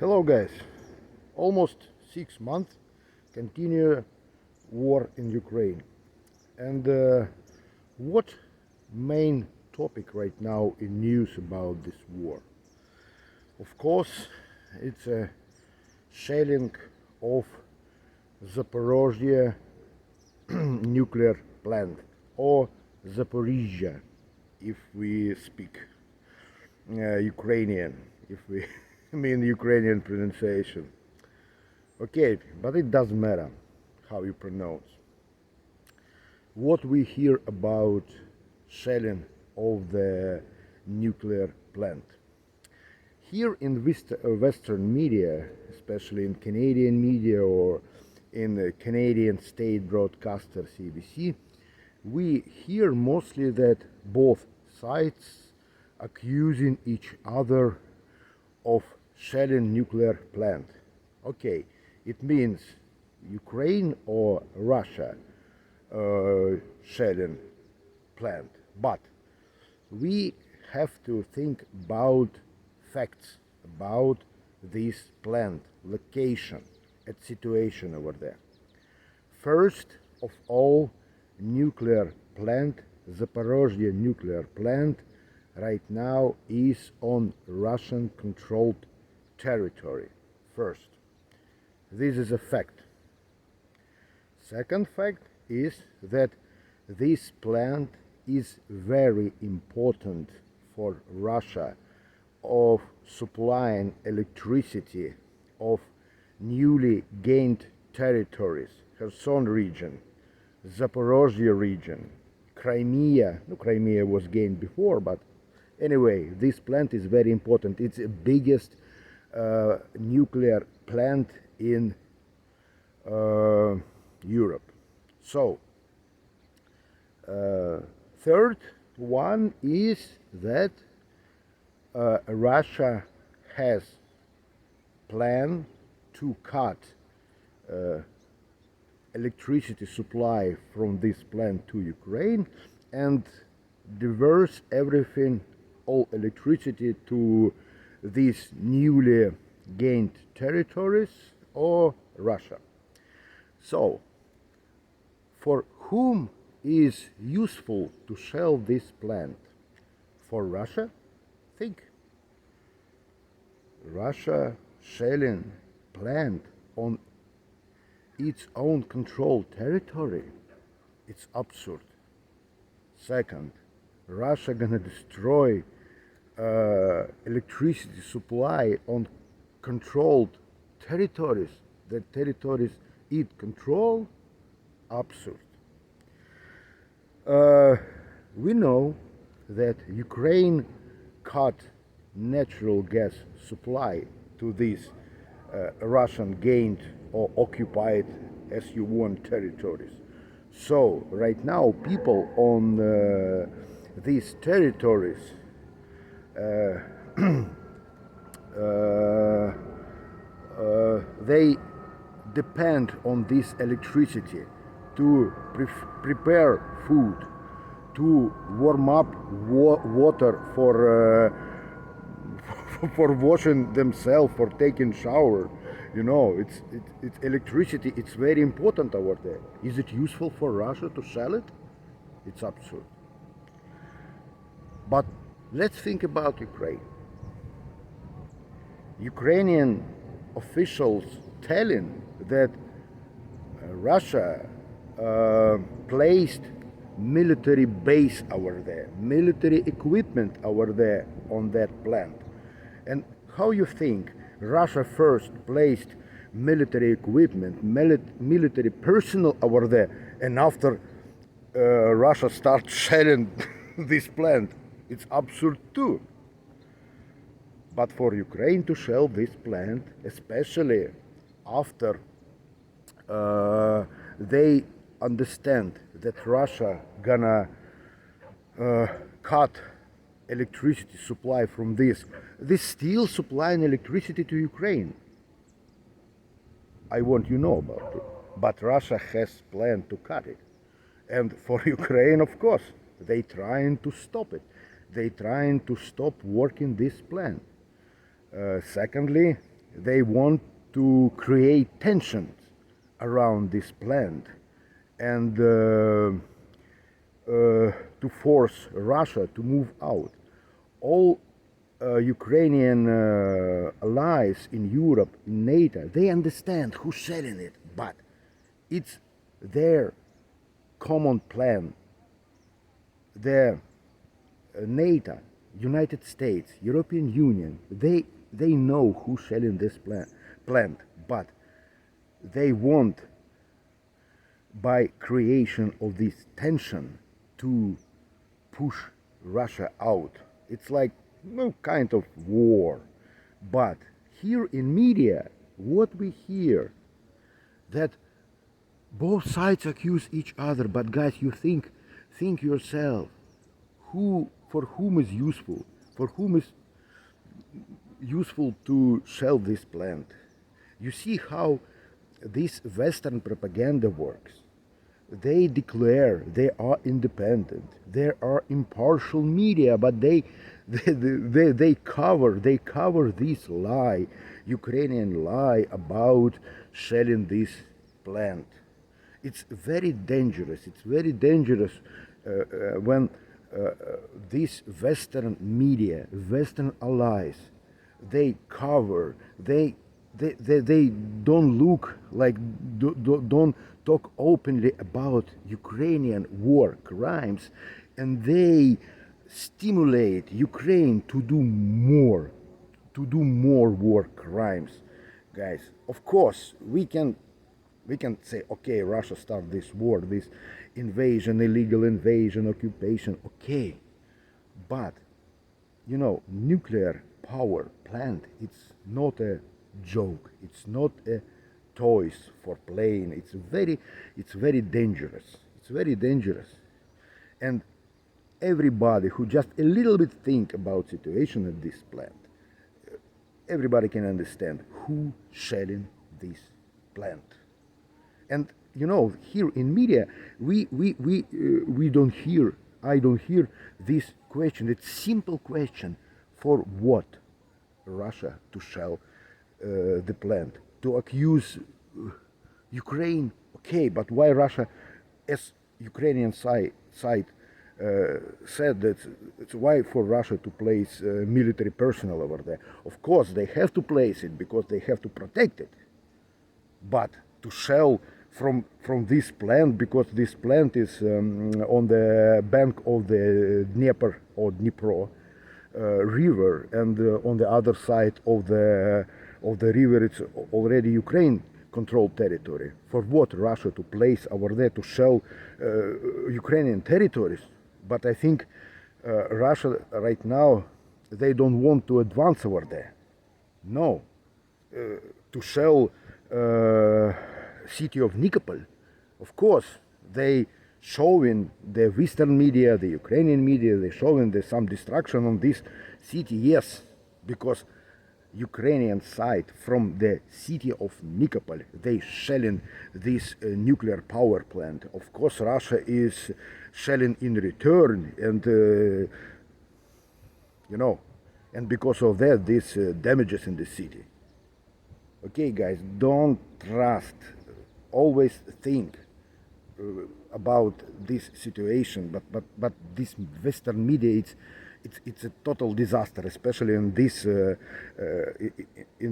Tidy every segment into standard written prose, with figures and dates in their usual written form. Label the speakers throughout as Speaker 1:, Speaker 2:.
Speaker 1: Hello guys, almost 6 months continue war in Ukraine, and what main topic right now in news about this war? Of course, it's a shelling of Zaporizhzhia nuclear plant, or Zaporizhzhia if we speak Ukrainian, if we mean Ukrainian pronunciation. Okay, but it doesn't matter how you pronounce. What we hear about shelling of the nuclear plant. Here in Western media, especially in Canadian media or in the Canadian state broadcaster CBC, we hear mostly that both sides accusing each other of shelling nuclear plant. Okay, it means Ukraine or Russia shelling plant. But we have to think about facts about this plant, location, and situation over there. First of all, nuclear plant, Zaporizhzhia nuclear plant, right now is on Russian-controlled territory. First, this is a fact. Second fact is that this plant is very important for Russia of supplying electricity of newly gained territories, Kherson region, Zaporizhzhia region, Crimea. No, Crimea was gained before, but anyway, this plant is very important. It's the biggest nuclear plant in Europe. So, third one is that Russia has planned to cut electricity supply from this plant to Ukraine and diverse everything, all electricity to these newly gained territories or Russia. So, for whom is useful to shell this plant? For Russia? Think. Russia shelling plant on its own controlled territory? It's absurd. Second, Russia gonna destroy electricity supply on controlled territories, that territories it control? Absurd. We know that Ukraine cut natural gas supply to these Russian gained or occupied, as you want, territories. So right now people on these territories they depend on this electricity to prepare food, to warm up water for for washing themselves, for taking shower. You know, it's electricity. It's very important over there. Is it useful for Russia to sell it? It's absurd. But let's think about Ukraine. Ukrainian officials telling that Russia placed military base over there, military equipment over there on that plant. And how you think Russia first placed military equipment, military personnel over there, and after Russia starts shelling this plant? It's absurd too. But for Ukraine to shell this plant, especially after they understand that Russia gonna cut electricity supply from this still supplying electricity to Ukraine. I want you know about it. But Russia has planned to cut it. And for Ukraine, of course, they trying to stop it. They trying to stop working this plan. Secondly, They want to create tensions around this plant and to force Russia to move out. All Ukrainian allies in Europe, in NATO, they understand who's selling it, but it's their common plan. Their NATO, United States, European Union, they know who's selling this plant, but they want, by creation of this tension, to push Russia out. It's like no kind of war. But here in media, what we hear, that both sides accuse each other, but guys, you think yourself, for whom is useful, for whom is useful to shell this plant. You see how this Western propaganda works. They declare they are independent, they are impartial media, but they cover this lie, Ukrainian lie about shelling this plant. It's very dangerous. It's very dangerous when these Western media, Western allies, they cover, they don't look like, don't talk openly about Ukrainian war crimes, and they stimulate Ukraine to do more war crimes. Guys, of course, we can say, okay, Russia started this war, this invasion, illegal invasion, occupation, okay. But, you know, nuclear power plant, it's not a joke. It's not a toys for playing. It's very dangerous. It's very dangerous. And everybody who just a little bit think about situation at this plant, everybody can understand who shelling this plant. And you know, here in media, we don't hear, I don't hear this question. It's simple question: for what Russia to shell the plant, to accuse Ukraine? Okay, but why Russia, as Ukrainian side said that it's why for Russia to place military personnel over there? Of course, they have to place it because they have to protect it. But to shell from this plant, because this plant is on the bank of the Dnieper or Dnipro river, and on the other side of the river, it's already Ukraine controlled territory. For what Russia to place over there, to shell Ukrainian territories? But I think Russia right now, they don't want to advance over there. No, to shell city of Nikopol, of course, they showing the Western media, the Ukrainian media, they showing there's some destruction on this city, yes, because Ukrainian side from the city of Nikopol, they shelling this nuclear power plant. Of course, Russia is shelling in return, and you know, and because of that, this damages in the city. Okay, guys, don't trust. Always think about this situation, but this Western media, it's a total disaster, especially in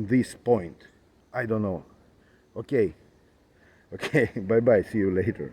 Speaker 1: this point. I don't know. Okay, bye bye. See you later.